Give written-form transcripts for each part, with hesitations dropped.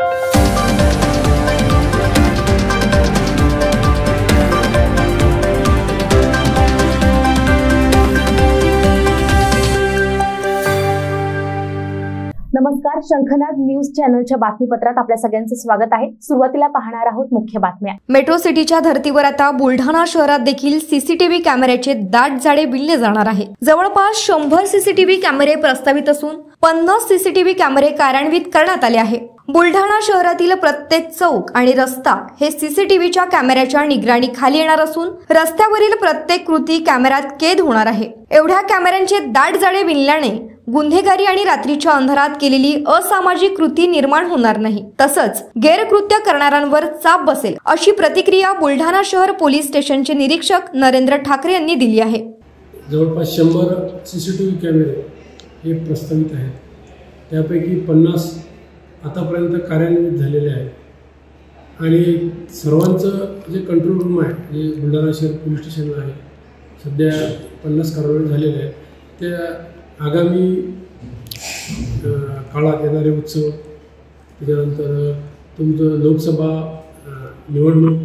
नमस्कार, शंखनाद न्यूज चॅनलच्या बातमीपत्रात आपल्या सगळ्यांचं स्वागत आहे। सुरुवातीला पाहणार आहोत मुख्य बातम्या। मेट्रो सिटीच्या धर्तीवर आता बुलढाणा शहरात देखील सीसीटीव्ही कॅमेऱ्याचे दाट जाळे विणले जाणार आहे। जवळपास 100 सीसीटीव्ही कॅमेरे प्रस्तावित असून 50 सीसीटीव्ही कॅमेरे कार्यान्वित करण्यात आले आहे। बुलढाणा शहरातील प्रत्येक चौक आणि रस्ता हे सीसीटीव्हीच्या कॅमेऱ्याच्या निगराणीखाली येणार असून रस्त्यावरील प्रत्येक कृती कॅमेऱ्यात कैद होणार आहे। एवढ्या कॅमेऱ्यांचे दाट जाळे विणल्याने गुन्हेगारी आणि रात्रीच्या अंधारात केलेली असामाजिक कृती निर्माण होणार नाही, तसंच गैरकृत्य करणाऱ्यांवर चाप बसेल, अशी प्रतिक्रिया बुलढाणा शहर पोलीस स्टेशनचे निरीक्षक नरेंद्र ठाकरे यांनी दिली आहे। जवळपास 100 सीसीटीव्ही कॅमेरे हे प्रस्तावित आहेत। त्यापैकी 50 आतापर्यंत कार्यान्वित झालेले आहेत आणि सर्वांचं जे कंट्रोल रूम आहे, जे बुलढाणा शहर पोलीस स्टेशनला आहे, सध्या 50 कारवाई झालेल्या आहेत। त्या आगामी काळात येणारे उत्सव, त्याच्यानंतर तुमचं लोकसभा निवडणूक,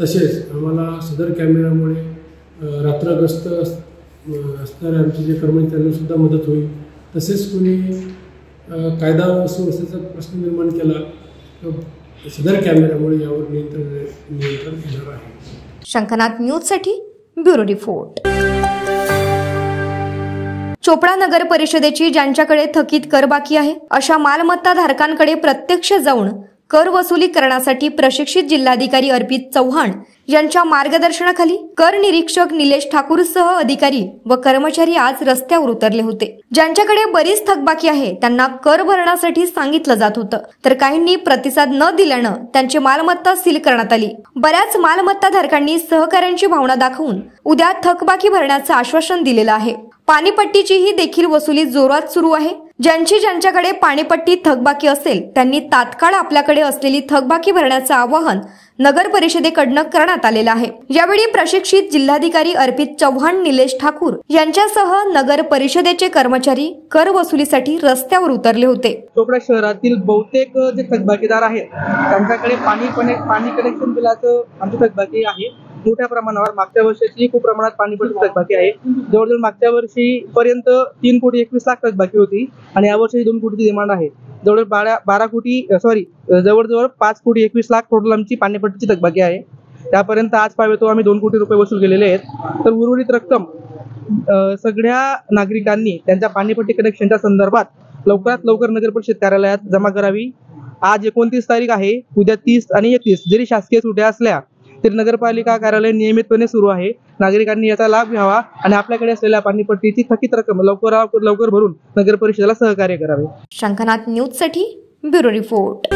तसेच आम्हाला सदर कॅमेऱ्यामुळे रात्रग्रस्त असणारे आमचे जे कर्मचारी त्यांना सुद्धा मदत होईल। तसेच कोणी कायदा सुव्यवस्थेचा प्रश्न निर्माण केला तर सदर कॅमेऱ्यामुळे यावर नियंत्रण येणार आहे। शंखनाद न्यूज साठी ब्युरो रिपोर्ट। चोपडा नगर परिषदेची ज्यांच्याकडे थकीत कर बाकी आहे अशा मालमत्ता धारकांकडे प्रत्यक्ष जाऊन कर वसुली करण्यासाठी प्रशिक्षित जिल्हाधिकारी अर्पित चव्हाण यांच्या मार्गदर्शनाखाली कर निरीक्षक निलेश ठाकूरसह अधिकारी व कर्मचारी आज रस्त्यावर उतरले होते। ज्यांच्याकडे बरीच थकबाकी आहे त्यांना कर भरण्यासाठी सांगितलं जात होतं, तर काहींनी प्रतिसाद न दिल्यानं त्यांची मालमत्ता सील करण्यात आली। बऱ्याच मालमत्ता धारकांनी सहकार्यांची भावना दाखवून उद्या थकबाकी भरण्याचं आश्वासन दिलेलं आहे। पाणीपट्टीचीही देखील वसुली जोरात सुरू आहे। ज्यांच्याकडे पाणीपट्टी थकबाकी असेल त्यांनी तात्काळ आपल्याकडे असलेली थकबाकी भरण्याचं आवाहन नगर परिषदेकडून करण्यात आलेलं आहे। यावेळी प्रशिक्षित जिल्हाधिकारी अर्पित चव्हाण, निलेश ठाकूर यांच्यासह नगर परिषदेचे कर्मचारी कर वसुलीसाठी रस्त्यावर उतरले होते। चोपडा शहरातील बहुतेक जे थकबाकीदार आहेत त्यांच्याकडे पाणी कनेक्शन बिलाचं आमची थकबाकी आहे मोठ्या प्रमाणावर। मागच्या वर्षाची खूप प्रमाणात पाणीपट्टी थकबाकी आहे। जवळजवळ मागच्या वर्षी पर्यंत 3,21,00,000 थकबाकी होती आणि यावर्षी 2 कोटीची डिमांड आहे। जवळजवळ 5,21,00,000 टोटल आमची पाणीपट्टीची थकबाकी आहे। त्यापर्यंत आज पाहतो आम्ही 2 कोटी रुपये वसूल केलेले आहेत। तर उर्वरित रक्कम सगळ्या नागरिकांनी त्यांच्या पाणीपट्टी कनेक्शनच्या संदर्भात लवकरात लवकर नगर परिषद कार्यालयात जमा करावी। आज 29 तारीख आहे, उद्या 30 आणि 31 जरी शासकीय सुट्ट्या असल्या तरी नगरपालिका कार्यालय नियमितपणे सुरू आहे। नागरिकांनी याचा लाभ घ्यावा आणि आपल्याकडे असलेल्या पाणीपट्टीची थकीत रक्कम लवकर भरून नगर परिषदेला सहकार्य करावे। शंखनाद न्यूज साठी ब्युरो रिपोर्ट।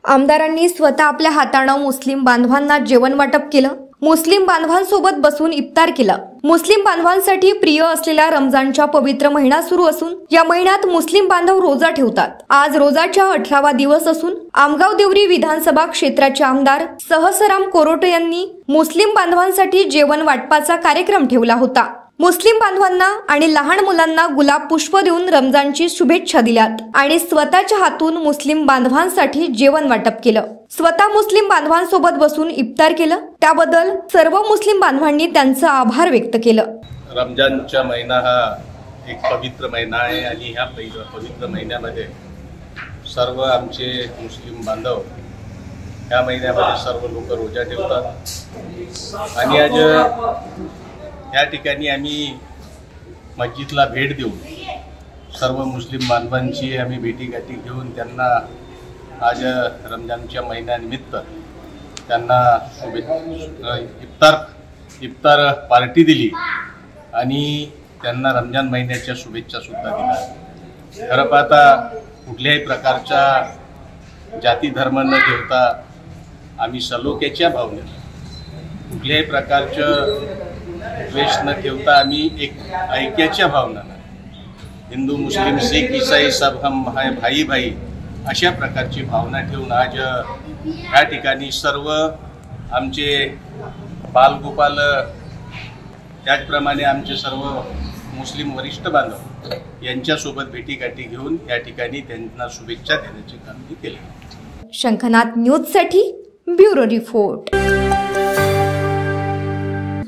आमदारांनी स्वतः आपल्या हाताने मुस्लिम बांधवांना जेवण वाटप केलं। मुस्लिम बांधवांसोबत बसून इफ्तार केला। मुस्लिम बांधवांसाठी प्रिय असलेला रमजानचा पवित्र महिना सुरू असून या महिन्यात मुस्लिम बांधव रोजा ठेवतात। आज रोजाचा 18वा दिवस असून आमगाव देवरी विधानसभा क्षेत्राचे आमदार सहसराम कोरोटे यांनी मुस्लिम बांधवांसाठी जेवण वाटपाचा कार्यक्रम ठेवला होता। मुस्लिम बांधवांना आणि लहान मुलांना गुलाब पुष्प देऊन रमजानची शुभेच्छा दिल्यात आणि स्वतःच्या हातून मुस्लिम बांधवांसाठी जेवण वाटप केलं। स्वतः मुस्लिम बांधवांसोबत बसून इफ्तार केलं, त्याबद्दल सर्व मुस्लिम बांधवांनी त्यांचं आभार व्यक्त केलं। रमजानचा महिना हा एक पवित्र महिना आहे आणि ह्या पवित्र महिन्यामध्ये सर्व आमचे मुस्लिम बांधव ह्या महिन्यामध्ये सर्व लोक रोजा ठेवतात आणि आज या ठिकाणी आम्ही मस्जिदला भेट देऊन सर्व मुस्लिम बांधवांची आम्ही भेटीगाठी घेऊन त्यांना आज रमजानच्या महिन्यानिमित्त त्यांना इफ्तार पार्टी दिली आणि त्यांना रमजान महिन्याच्या शुभेच्छा सुद्धा दिल्या। खरं पाहता कुठल्याही प्रकारच्या जाती धर्म न ठेवता आम्ही सलोख्याच्या भावनेने कुठल्याही प्रकारचं द्वेष न ठेवता आम्ही एक ऐक्याच्या भावनेने हिंदू मुस्लिम सिख ईसाई सब हम भाई भाई अशा प्रकारची भावना ठेवून आज या ठिकाणी सर्व आमचे बालगोपाल त्याचप्रमाणे आमचे सर्व मुस्लिम वरिष्ठ बांधव यांच्यासोबत भेटीगाठी घेऊन या ठिकाणी त्यांना शुभेच्छा देण्याचे काम केले. शंखनाथ न्यूजसाठी ब्युरो रिपोर्ट.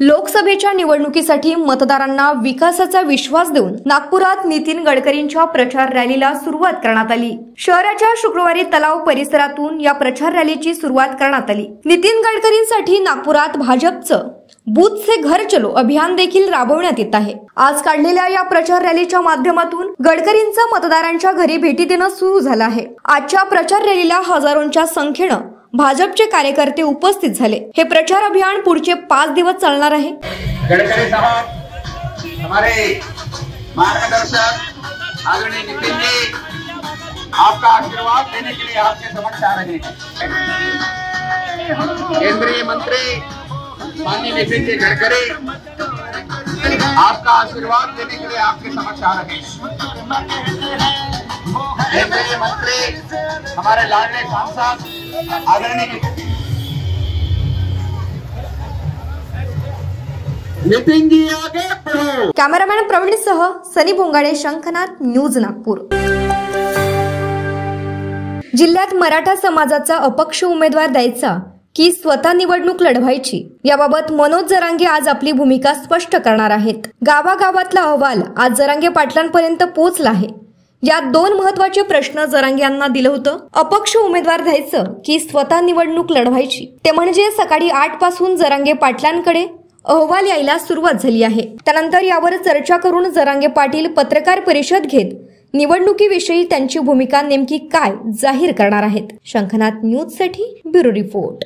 लोकसभेच्या निवडणुकीसाठी मतदारांना विकासाचा विश्वास देऊन नागपुरात नितीन गडकरींच्या प्रचार रॅलीला सुरुवात करण्यात आली. शहराच्या शुक्रवारी तलाव परिसरातून या प्रचार रॅलीची सुरुवात करण्यात आली. नितीन गडकरींसाठी नागपुरात भाजपचं बूथ से घर चलो अभियान देखील राबवण्यात येत आहे. आज काढलेल्या या प्रचार रॅलीच्या माध्यमातून गडकरींचं मतदारांच्या घरी भेटी देणं सुरू झालं आहे. आजच्या प्रचार रॅलीला हजारोंच्या संख्येनं भाजपचे कार्यकर्ते उपस्थित झाले. हे प्रचार अभियान पुढचे 5 दिवस चालणार आहे. गडकरी साहब हमारे मार्गदर्शक आदरणीय नितिन जी, आपका आशीर्वाद देने के लिए आपके समक्ष आ रहे हैं. केंद्रीय मंत्री माननीय नितिन जी गडकरी आपका आशीर्वाद देने के लिए आपके समक्ष आ रहे हैं. केंद्रीय मंत्री हमारे लाडले सांसद आदरणीय नितिन जी आगे बढ़ो. कॅमेरामॅन प्रवीण सह सनी भोंगाडे, शंखनाथ न्यूज, नागपूर. जिल्ह्यात मराठा समाजाचा अपक्ष उमेदवार द्यायचा की स्वतः निवडणूक लढवायची याबाबत मनोज जरांगे आज आपली भूमिका स्पष्ट करणार आहेत. गावागावातला अहवाल आज जरांगे पाटलांपर्यंत पोहोचला आहे. यात 2 महत्वाचे प्रश्न जरांगे यांना दिलं होतं. अपक्ष उमेदवार द्यायचं की स्वतः निवडणूक लढवायची, ते म्हणजे सकाळी 8 पासून जरांगे पाटलांकडे अहवाल यायला सुरुवात झाली आहे. त्यानंतर यावर चर्चा करून जरांगे पाटील पत्रकार परिषद घेत निवडणुकीविषयी त्यांची भूमिका नेमकी काय जाहीर करणार आहेत. शंखनाथ न्यूजसाठी ब्युरो रिपोर्ट.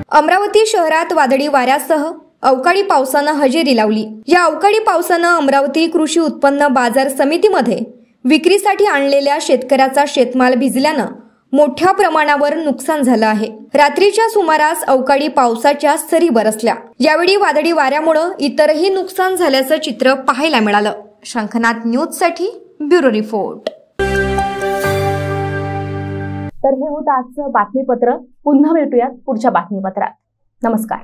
अमरावती शहरात वादळी वाऱ्यासह अवकाळी पावसानं हजेरी लावली. या अवकाळी पावसानं अमरावती कृषी उत्पन्न बाजार समितीमध्ये विक्रीसाठी आणलेल्या शेतकऱ्याचा शेतमाल भिजल्यानं मोठ्या प्रमाणावर नुकसान झालं आहे. रात्रीच्या सुमारास अवकाळी पावसाच्या सरी बरसल्या. यावेळी वादळी वाऱ्यामुळे इतरही नुकसान झाल्याचं चित्र पाहायला मिळालं. शंखनाथ न्यूजसाठी ब्युरो रिपोर्ट. तर हे होतं आजचं बातमीपत्र. पुन्हा भेटूयात पुढच्या बातमीपत्रात. नमस्कार.